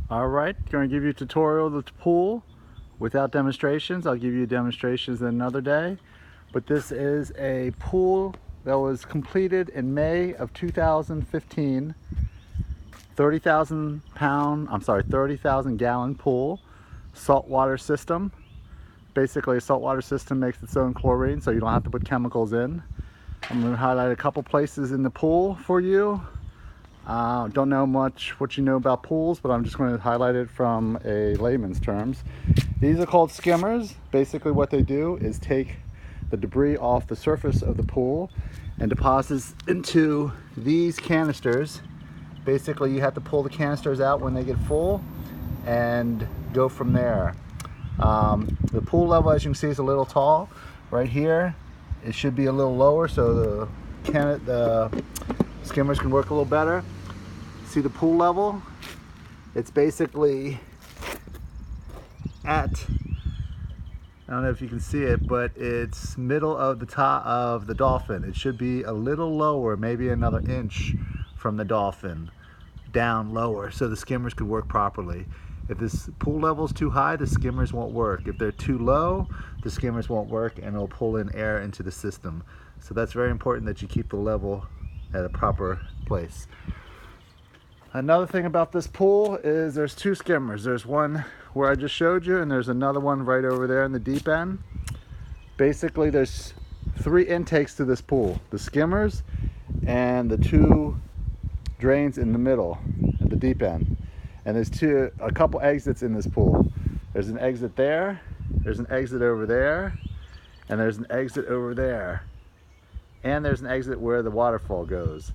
Alright, going to give you a tutorial of the pool without demonstrations. I'll give you demonstrations another day. But this is a pool that was completed in May of 2015. 30,000 gallon pool, saltwater system. Basically a saltwater system makes its own chlorine so you don't have to put chemicals in. I'm going to highlight a couple places in the pool for you. Don't know much what you know about pools, but I'm just going to highlight it from a layman's terms. These are called skimmers. Basically what they do is take the debris off the surface of the pool and deposits into these canisters. Basically you have to pull the canisters out when they get full and go from there. The pool level, as you can see, is a little tall. Right here it should be a little lower so the skimmers can work a little better. See the pool level? It's basically at, I don't know if you can see it, but it's middle of the top of the dolphin. It should be a little lower, maybe another inch from the dolphin, down lower, so the skimmers could work properly. If this pool level is too high, the skimmers won't work. If they're too low, the skimmers won't work and it'll pull in air into the system. So that's very important that you keep the level at a proper place. Another thing about this pool is there's two skimmers. There's one where I just showed you and there's another one right over there in the deep end. Basically there's three intakes to this pool. The skimmers and the two drains in the middle at the deep end. And there's a couple exits in this pool. There's an exit there, there's an exit over there, and there's an exit over there. And there's an exit where the waterfall goes.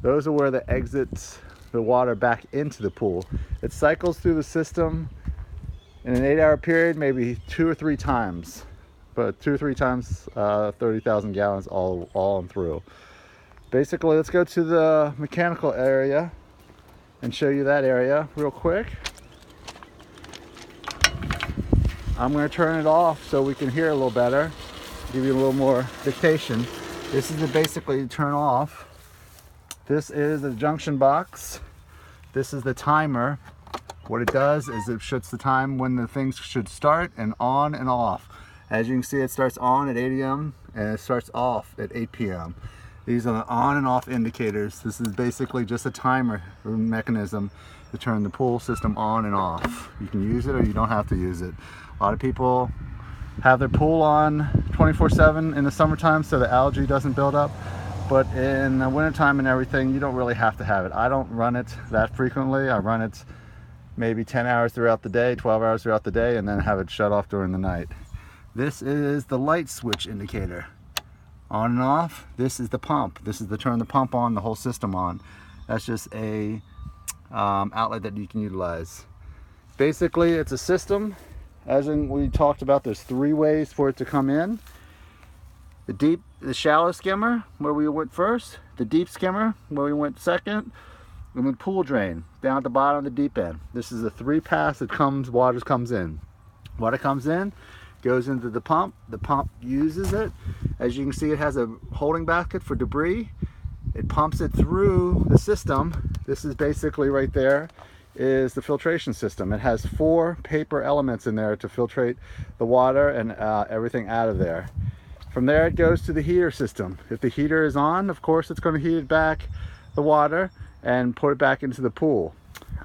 Those are where the exits the water back into the pool. It cycles through the system in an 8-hour period, maybe 2 or 3 times, but 2 or 3 times 30,000 gallons all on through. Basically, let's go to the mechanical area and show you that area real quick. I'm going to turn it off so we can hear a little better, give you a little more dictation. This is basically to turn off. This is the junction box. This is the timer. What it does is it shuts the time when the things should start and on and off. As you can see, it starts on at 8 a.m. and it starts off at 8 p.m. These are the on and off indicators. This is basically just a timer mechanism to turn the pool system on and off. You can use it or you don't have to use it. A lot of people have their pool on 24/7 in the summertime so the algae doesn't build up. But in the wintertime and everything, you don't really have to have it. I don't run it that frequently. I run it maybe 10 hours throughout the day, 12 hours throughout the day, and then have it shut off during the night. This is the light switch indicator. On and off. This is the pump. This is to turn the pump on, the whole system on. That's just a outlet that you can utilize. Basically, it's a system. As we talked about, there's 3 ways for it to come in. The shallow skimmer, where we went first, the deep skimmer, where we went second, and the pool drain, down at the bottom of the deep end. This is the 3 paths that water comes in. Water comes in, goes into the pump uses it. As you can see, it has a holding basket for debris. It pumps it through the system. This is basically right there, is the filtration system. It has 4 paper elements in there to filtrate the water and everything out of there. From there it goes to the heater system. If the heater is on, of course it's going to heat it back, the water, and put it back into the pool.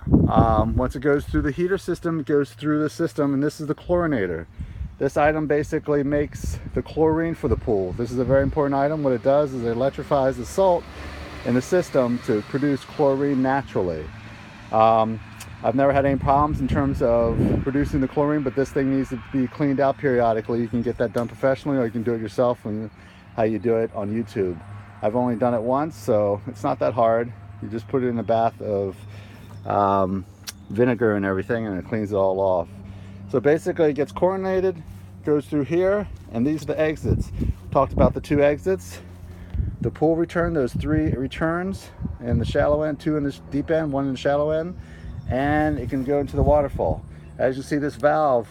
Once it goes through the heater system, it goes through the system, and this is the chlorinator. This item basically makes the chlorine for the pool. This is a very important item. What it does is it electrifies the salt in the system to produce chlorine naturally. I've never had any problems in terms of producing the chlorine, but this thing needs to be cleaned out periodically. You can get that done professionally, or you can do it yourself and how you do it on YouTube. I've only done it once, so it's not that hard. You just put it in a bath of vinegar and everything, and it cleans it all off. So basically it gets chlorinated, goes through here, and these are the exits. Talked about the 2 exits. The pool return, those 3 returns in the shallow end, 2 in the deep end, 1 in the shallow end, and it can go into the waterfall. As you see, this valve,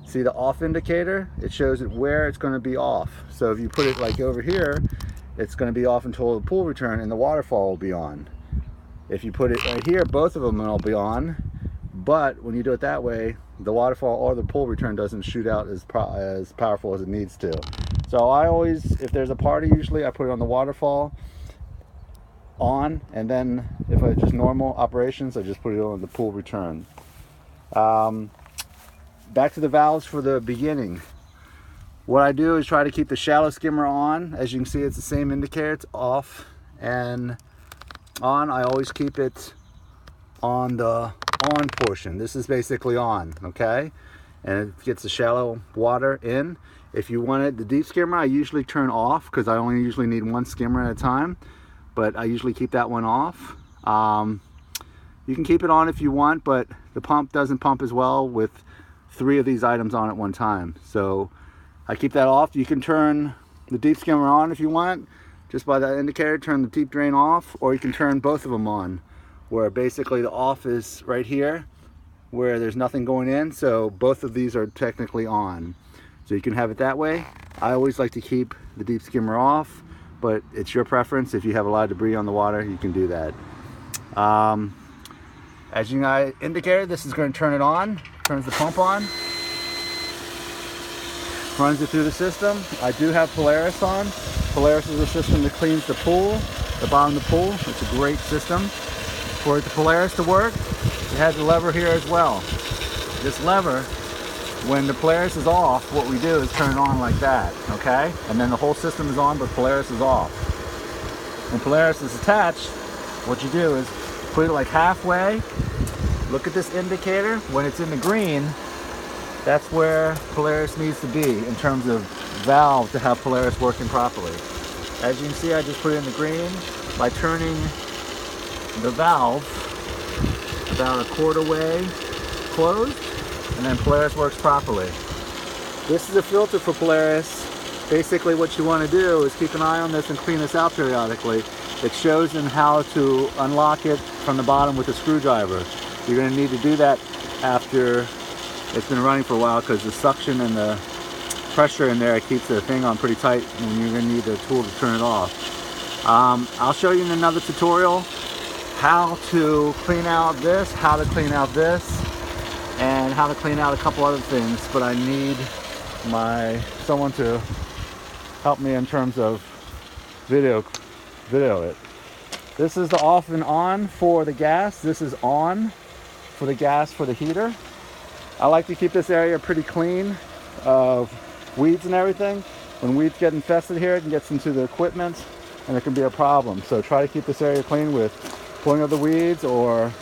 see the off indicator? It shows it where it's going to be off. So if you put it like over here, it's going to be off until the pool return and the waterfall will be on. If you put it right here, both of them will be on, but when you do it that way, the waterfall or the pull return doesn't shoot out as powerful as it needs to. So I always, if there's a party, usually I put it on the waterfall on, and then if I just normal operations, I just put it on the pull return. Back to the valves for the beginning. What I do is try to keep the shallow skimmer on. As you can see, it's the same indicator. It's off and on. I always keep it on the on portion. This is basically on, okay? And it gets the shallow water in. If you wanted the deep skimmer, I usually turn off because I only usually need one skimmer at a time, but I usually keep that one off. You can keep it on if you want, but the pump doesn't pump as well with 3 of these items on at one time. So I keep that off. You can turn the deep skimmer on if you want, just by that indicator, turn the deep drain off, or you can turn both of them on, where basically the off is right here, where there's nothing going in, so both of these are technically on. So you can have it that way. I always like to keep the deep skimmer off, but it's your preference. If you have a lot of debris on the water, you can do that. As you indicated, this is going to turn it on, turns the pump on, runs it through the system. I do have Polaris on. Polaris is a system that cleans the pool, the bottom of the pool. It's a great system. For the Polaris to work, it has a lever here as well. This lever, when the Polaris is off, what we do is turn it on like that, okay? And then the whole system is on, but Polaris is off. When Polaris is attached, what you do is put it like halfway. Look at this indicator. When it's in the green, that's where Polaris needs to be in terms of valve to have Polaris working properly. As you can see, I just put it in the green by turning the valve about a quarter way closed, and then Polaris works properly. This is a filter for Polaris. Basically what you want to do is keep an eye on this and clean this out periodically. It shows them how to unlock it from the bottom with a screwdriver. You're going to need to do that after it's been running for a while, because the suction and the pressure in there keeps the thing on pretty tight, and you're going to need the tool to turn it off. I'll show you in another tutorial how to clean out this, how to clean out this, and how to clean out a couple other things, but I need someone to help me in terms of video it. This is the off and on for the gas. This is on for the gas for the heater. I like to keep this area pretty clean of weeds and everything. When weeds get infested here, it gets into the equipment and it can be a problem. So try to keep this area clean with pulling of the weeds or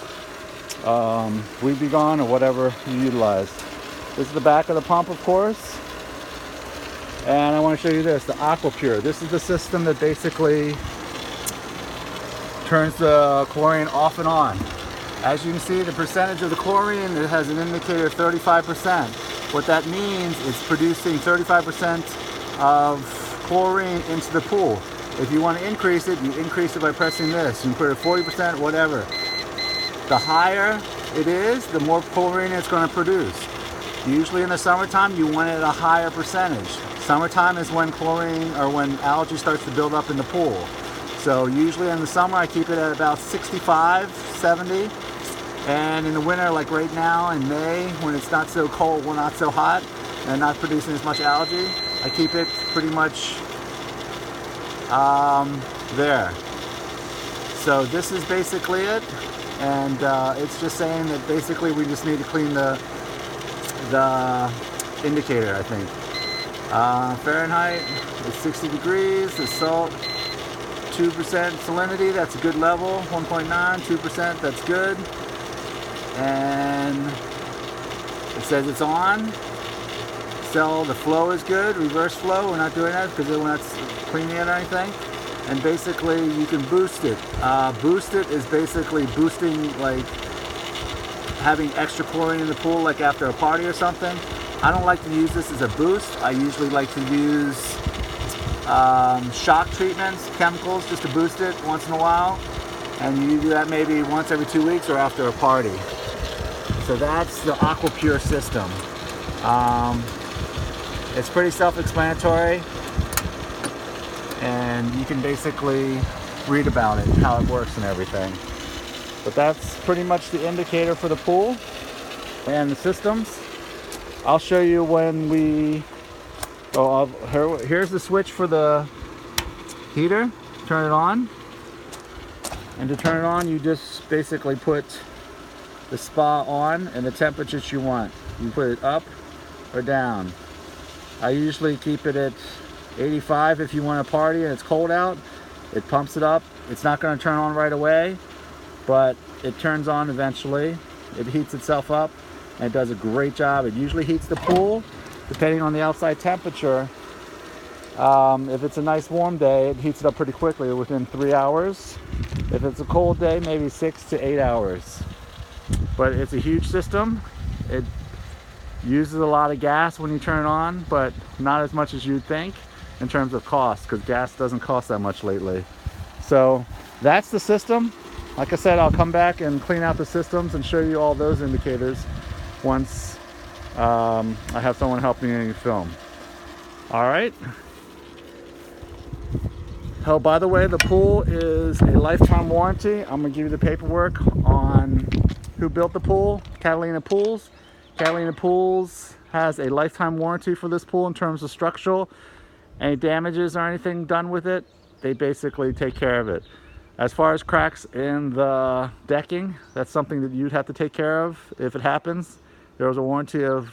Weed B Gon or whatever you utilize. This is the back of the pump, of course. And I want to show you this, the AquaPure. This is the system that basically turns the chlorine off and on. As you can see, the percentage of the chlorine, it has an indicator of 35%. What that means is producing 35% of chlorine into the pool. If you want to increase it, you increase it by pressing this. You can put it at 40%, whatever. The higher it is, the more chlorine it's going to produce. Usually in the summertime, you want it at a higher percentage. Summertime is when chlorine or when algae starts to build up in the pool. So usually in the summer, I keep it at about 65, 70. And in the winter, like right now in May, when it's not so cold, well, not so hot, and not producing as much algae, I keep it pretty much there. So this is basically it. And it's just saying that basically we just need to clean the indicator, I think. Fahrenheit is 60 degrees. The salt, 2% salinity, that's a good level. 1.9, 2%, that's good. And it says it's on. So the flow is good, reverse flow. We're not doing that because we're not cleaning it or anything. And basically you can boost it. Boost it is basically boosting, like having extra chlorine in the pool, like after a party or something. I don't like to use this as a boost. I usually like to use shock treatments, chemicals, just to boost it once in a while. And you do that maybe once every 2 weeks or after a party. So that's the AquaPure system. It's pretty self-explanatory, and you can basically read about it, how it works and everything. But that's pretty much the indicator for the pool. and the systems. I'll show you when we, here's the switch for the heater. Turn it on. And to turn it on, you just basically put the spa on and the temperatures you want. You put it up or down. I usually keep it at 85 if you want to party and it's cold out. It pumps it up. It's not going to turn on right away, but it turns on eventually. It heats itself up and it does a great job. It usually heats the pool depending on the outside temperature. If it's a nice warm day, it heats it up pretty quickly within 3 hours. If it's a cold day, maybe 6 to 8 hours. But it's a huge system. It uses a lot of gas when you turn it on, but not as much as you'd think in terms of cost, because gas doesn't cost that much lately. So that's the system. Like I said, I'll come back and clean out the systems and show you all those indicators once I have someone help me film. All right. Oh, by the way, the pool is a lifetime warranty. I'm gonna give you the paperwork on who built the pool, Catalina Pools. Catalina Pools has a lifetime warranty for this pool in terms of structural. Any damages or anything done with it, they basically take care of it. As far as cracks in the decking, that's something that you'd have to take care of if it happens. There was a warranty of,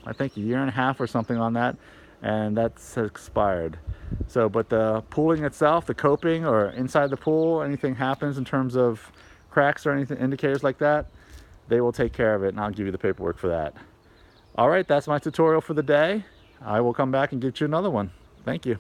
I think, 1.5 years or something on that, and that's expired. So, but the pooling itself, the coping or inside the pool, anything happens in terms of cracks or anything, indicators like that, they will take care of it, and I'll give you the paperwork for that. All right, that's my tutorial for the day. I will come back and get you another one. Thank you.